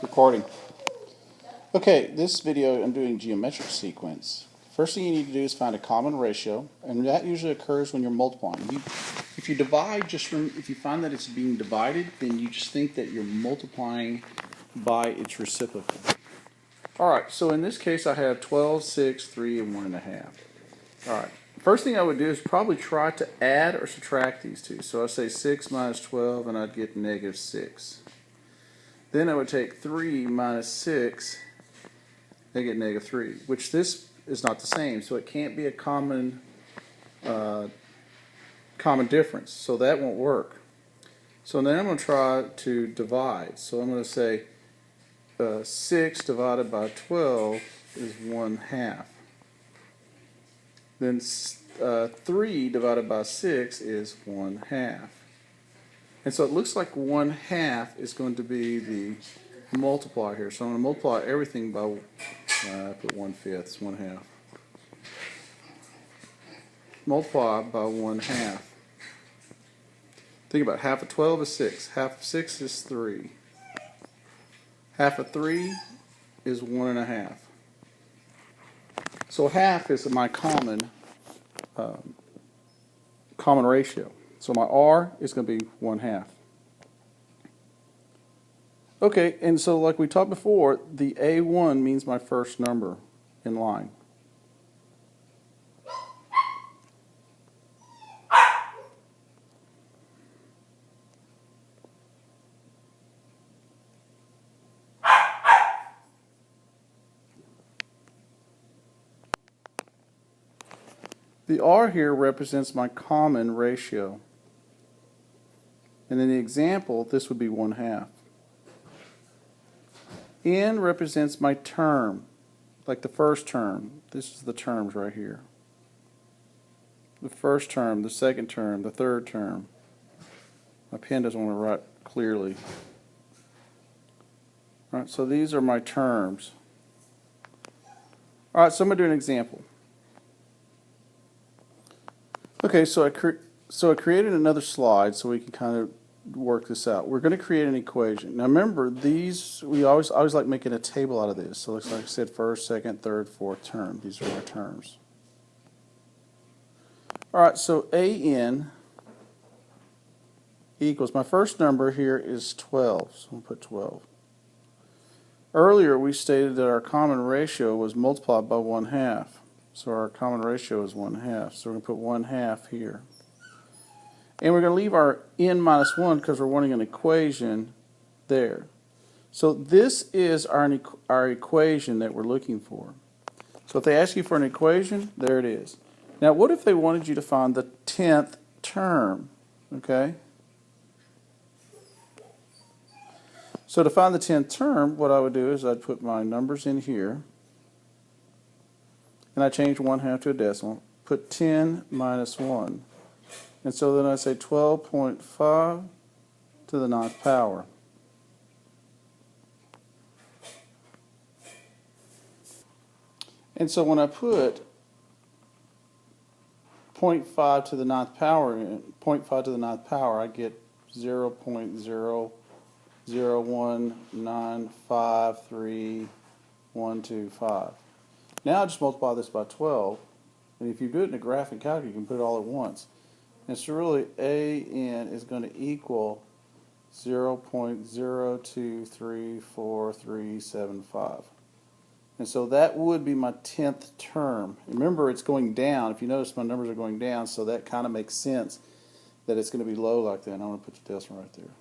Recording. Okay, this video I'm doing geometric sequence. First thing you need to do is find a common ratio, and that usually occurs when you're multiplying. If you divide, if you find that it's being divided, then you just think that you're multiplying by its reciprocal. Alright, so in this case I have 12, 6, 3, and 1.5. Alright, first thing I would do is probably try to add or subtract these two. So I say 6 minus 12 and I'd get negative 6. Then I would take 3 minus 6 and get negative 3, which this is not the same, so it can't be a common difference, so that won't work. So then I'm going to try to divide. So I'm going to say 6 divided by 12 is 1/2. Then 3 divided by 6 is 1/2. And so it looks like 1/2 is going to be the multiplier here. So I'm going to multiply everything by, I put 1/5, it's 1/2. Multiply by 1/2. Think about it. Half of 12 is 6. Half of 6 is 3. Half of 3 is 1.5. So half is my common ratio. So my R is going to be 1/2. Okay, and so like we talked before, the A1 means my first number in line. The R here represents my common ratio. And in the example, this would be 1/2. N represents my term, like the first term. This is the terms right here. The first term, the second term, the third term. My pen doesn't want to write clearly. All right, so these are my terms. All right, so I'm going to do an example. Okay, so I created another slide so we can kind of work this out. We're going to create an equation. Now remember, these, I always like making a table out of this. So it's like I said, first, second, third, fourth term. These are our terms. All right, so AN equals, my first number here is 12. So I'll put 12. Earlier we stated that our common ratio was multiplied by 1/2. So our common ratio is 1/2. So we're going to put 1/2 here. And we're going to leave our n minus 1 because we're wanting an equation there. So this is our equation that we're looking for. So if they ask you for an equation, there it is. Now what if they wanted you to find the 10th term? Okay? So to find the 10th term, what I would do is I'd put my numbers in here. And I change 1/2 to a decimal. Put 10 minus 1. And so then I say 12.5 to the 9th power. And so when I put 0.5 to the 9th power in, 0.5 to the 9th power, I get 0.001953125. Now I just multiply this by 12. And if you do it in a graphic calculator, you can put it all at once. And so really AN is going to equal 0.023435. And so that would be my 10th term. Remember, it's going down. If you notice, my numbers are going down, so that kind of makes sense that it's going to be low like that. And I'm going to put the decimal right there.